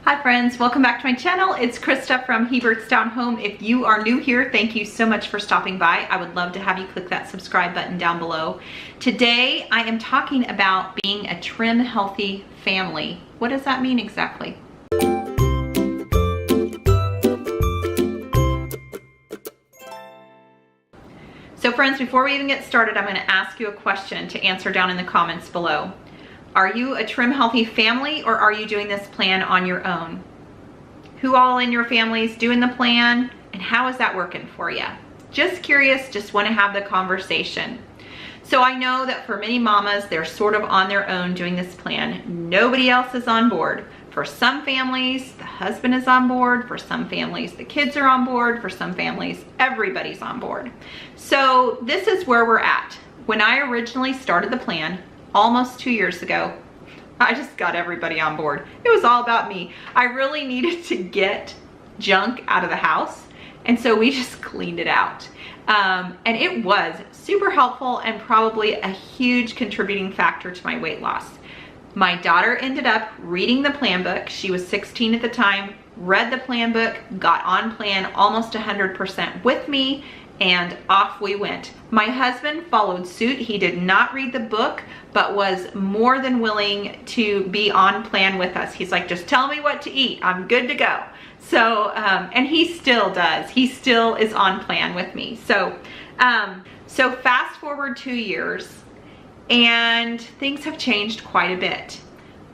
Hi friends, welcome back to my channel. It's Krista from Hebert's Down Home. If you are new here, thank you so much for stopping by. I would love to have you click that subscribe button down below. Today, I am talking about being a trim, healthy family. What does that mean exactly? So friends, before we even get started, I'm gonna ask you a question to answer down in the comments below. Are you a trim, healthy family, or are you doing this plan on your own? Who all in your family is doing the plan, and how is that working for you? Just curious, just want to have the conversation. So I know that for many mamas, they're sort of on their own doing this plan. Nobody else is on board. For some families, the husband is on board. For some families, the kids are on board. For some families, everybody's on board. So this is where we're at. When I originally started the plan, almost 2 years ago, I just got everybody on board. It was all about me. I really needed to get junk out of the house, and so we just cleaned it out. And it was super helpful and probably a huge contributing factor to my weight loss. My daughter ended up reading the plan book. She was 16 at the time, read the plan book, got on plan almost 100% with me, and off we went. My husband followed suit. He did not read the book, but was more than willing to be on plan with us. He's like, just tell me what to eat. I'm good to go. So, and he still does. He still is on plan with me. So, so fast forward 2 years and things have changed quite a bit.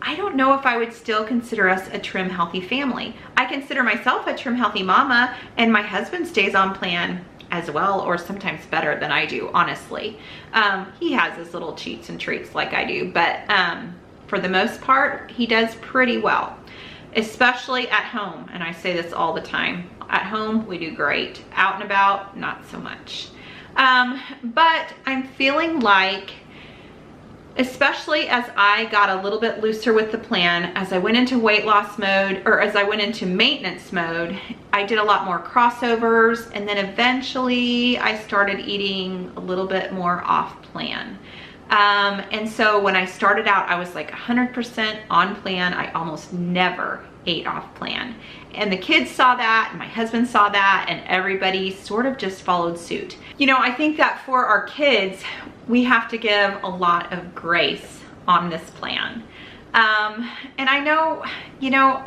I don't know if I would still consider us a trim, healthy family. I consider myself a trim, healthy mama, and my husband stays on plan as well, or sometimes better than I do, honestly. He has his little cheats and treats like I do, but for the most part, he does pretty well, especially at home. And I say this all the time. At home, we do great. Out and about, not so much. But I'm feeling like, especially as I got a little bit looser with the plan, as I went into weight loss mode, or as I went into maintenance mode, I did a lot more crossovers, and then eventually I started eating a little bit more off plan. And so when I started out, I was like 100% on plan. I almost never ate off plan. And the kids saw that, and my husband saw that, and everybody sort of just followed suit. You know, I think that for our kids, we have to give a lot of grace on this plan. And I know, you know,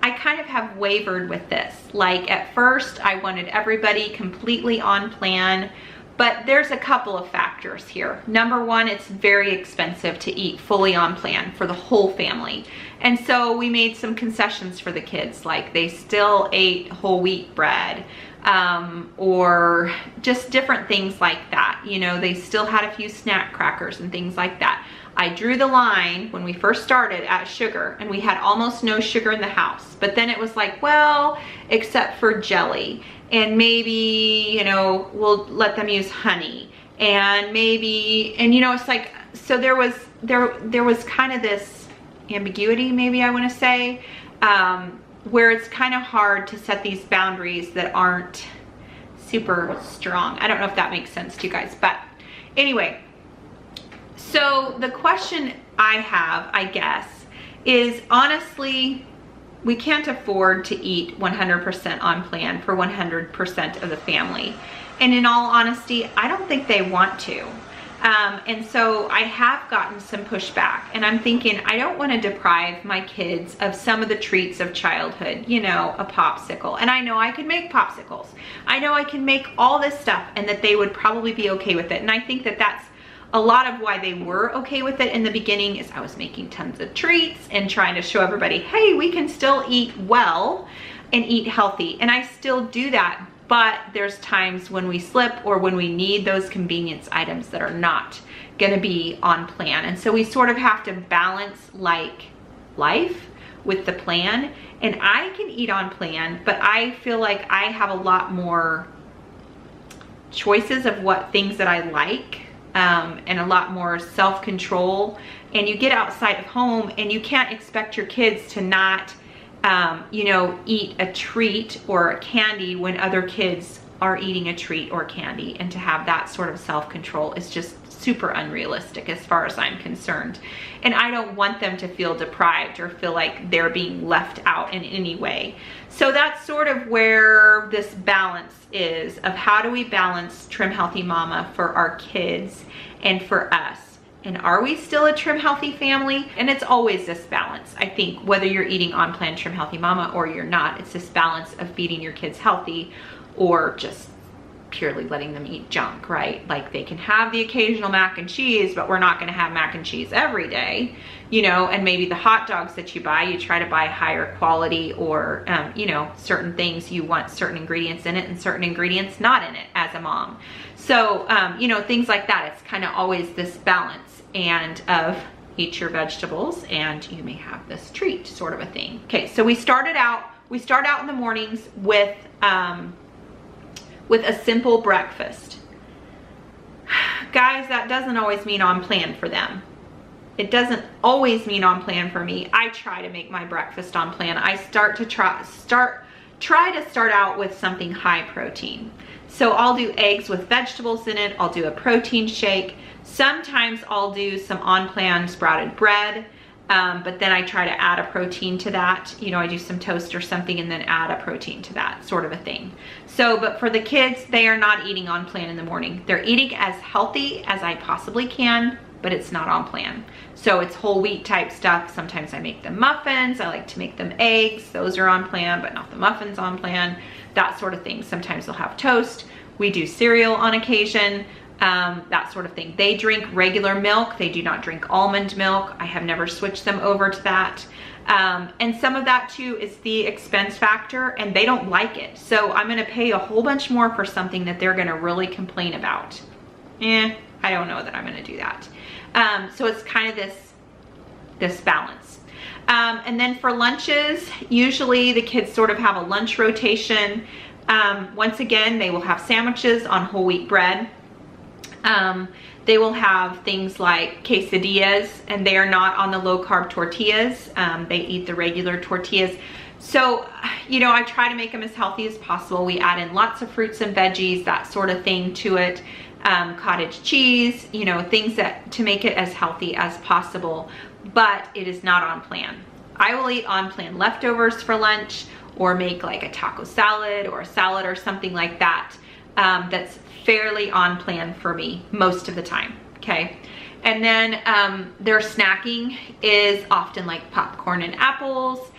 I kind of have wavered with this. Like at first, I wanted everybody completely on plan, but there's a couple of factors here. Number one, it's very expensive to eat fully on plan for the whole family. And so we made some concessions for the kids, like they still ate whole wheat bread, or just different things like that. You know, they still had a few snack crackers and things like that. I drew the line when we first started at sugar, and we had almost no sugar in the house. But then it was like, well, except for jelly, and maybe, you know, we'll let them use honey, and maybe, and you know, it's like, so there was kind of this ambiguity, maybe I want to say, where it's kind of hard to set these boundaries that aren't super strong. I don't know if that makes sense to you guys, but anyway, so the question I have, I guess, is honestly, we can't afford to eat 100% on plan for 100% of the family. And in all honesty, I don't think they want to. And so I have gotten some pushback, and I'm thinking, I don't want to deprive my kids of some of the treats of childhood, you know, a popsicle. And I know I can make popsicles. I know I can make all this stuff, and that they would probably be okay with it. And I think that that's a lot of why they were okay with it in the beginning, is I was making tons of treats and trying to show everybody, hey, we can still eat well and eat healthy. And I still do that. But there's times when we slip, or when we need those convenience items that are not gonna be on plan. And so we sort of have to balance like life with the plan. And I can eat on plan, but I feel like I have a lot more choices of what things that I like, and a lot more self-control. And you get outside of home, and you can't expect your kids to not you know, eat a treat or a candy when other kids are eating a treat or candy, and to have that sort of self-control is just super unrealistic as far as I'm concerned. And I don't want them to feel deprived or feel like they're being left out in any way. So that's sort of where this balance is, of how do we balance Trim Healthy Mama for our kids and for us. And are we still a Trim Healthy family? And it's always this balance. I think whether you're eating on plan Trim Healthy Mama or you're not, it's this balance of feeding your kids healthy or just purely letting them eat junk, right? Like they can have the occasional mac and cheese, but we're not gonna have mac and cheese every day, you know, and maybe the hot dogs that you buy, you try to buy higher quality, or, you know, certain things you want certain ingredients in it and certain ingredients not in it as a mom. So, you know, things like that. It's kind of always this balance and of eat your vegetables and you may have this treat sort of a thing. Okay, so we start out in the mornings with a simple breakfast. Guys, that doesn't always mean on plan for them. It doesn't always mean on plan for me. I try to make my breakfast on plan. I try to start out with something high protein. So I'll do eggs with vegetables in it. I'll do a protein shake. Sometimes I'll do some on-plan sprouted bread, but then I try to add a protein to that. You know, I do some toast or something and then add a protein to that, sort of a thing. So, but for the kids, they are not eating on plan in the morning. They're eating as healthy as I possibly can, but it's not on plan. So it's whole wheat type stuff. Sometimes I make them muffins. I like to make them eggs. Those are on plan, but not the muffins on plan, that sort of thing. Sometimes they'll have toast. We do cereal on occasion, that sort of thing. They drink regular milk. They do not drink almond milk. I have never switched them over to that. And some of that too is the expense factor, and they don't like it. So I'm gonna pay a whole bunch more for something that they're gonna really complain about. I don't know that I'm gonna do that. So it's kind of this balance. And then for lunches, usually the kids sort of have a lunch rotation. Once again, they will have sandwiches on whole wheat bread. They will have things like quesadillas, and they are not on the low carb tortillas. They eat the regular tortillas. So, you know, I try to make them as healthy as possible. We add in lots of fruits and veggies, that sort of thing to it. Cottage cheese, you know, things that to make it as healthy as possible, but it is not on plan. I will eat on plan leftovers for lunch, or make like a taco salad or a salad or something like that. That's fairly on plan for me most of the time, okay? And then their snacking is often like popcorn and apples.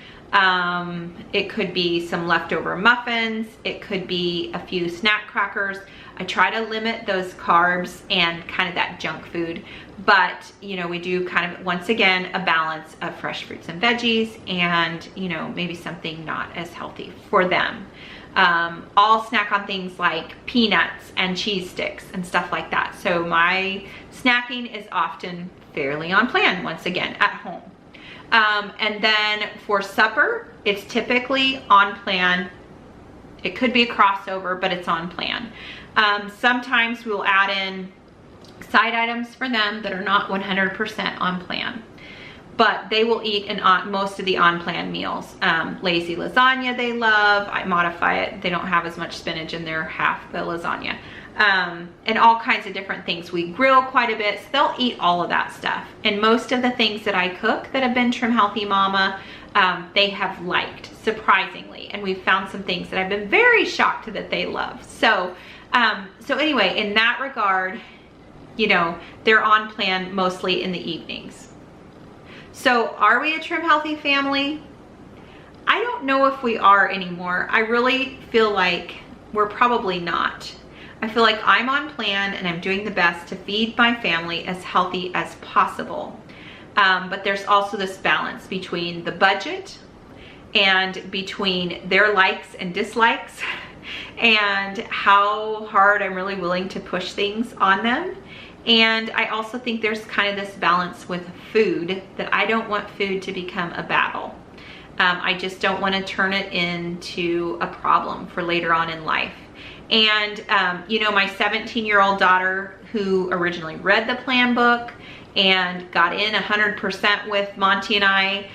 It could be some leftover muffins. It could be a few snack crackers. I try to limit those carbs and kind of that junk food, but you know, we do kind of, once again, a balance of fresh fruits and veggies and, you know, maybe something not as healthy for them. I'll snack on things like peanuts and cheese sticks and stuff like that. So my snacking is often fairly on plan, once again, at home. And then for supper, it's typically on plan. It could be a crossover, but it's on plan. Sometimes we'll add in side items for them that are not 100% on plan, but they will eat most of the on-plan meals. Lazy lasagna they love. I modify it. They don't have as much spinach in their half the lasagna. And all kinds of different things. We grill quite a bit, so they'll eat all of that stuff. And most of the things that I cook that have been Trim Healthy Mama, they have liked, surprisingly. And we've found some things that I've been very shocked that they love. So, so anyway, in that regard, you know, they're on plan mostly in the evenings. So are we a Trim Healthy family? I don't know if we are anymore. I really feel like we're probably not. I feel like I'm on plan and I'm doing the best to feed my family as healthy as possible. But there's also this balance between the budget and between their likes and dislikes and how hard I'm really willing to push things on them. And I also think there's kind of this balance with food, that I don't want food to become a battle. I just don't want to turn it into a problem for later on in life. And, you know, my 17-year-old daughter, who originally read the plan book and got in 100% with Monty and I,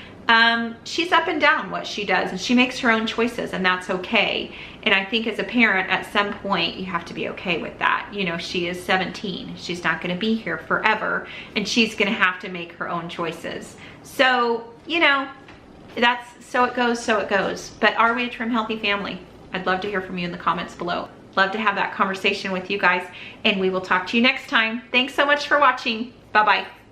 she's up and down what she does, and she makes her own choices, and that's okay. And I think as a parent, at some point, you have to be okay with that. You know, she is 17. She's not going to be here forever, and she's going to have to make her own choices. So, you know, that's so it goes, so it goes. But are we a trim, healthy family? I'd love to hear from you in the comments below. Love to have that conversation with you guys, and we will talk to you next time. Thanks so much for watching. Bye-bye.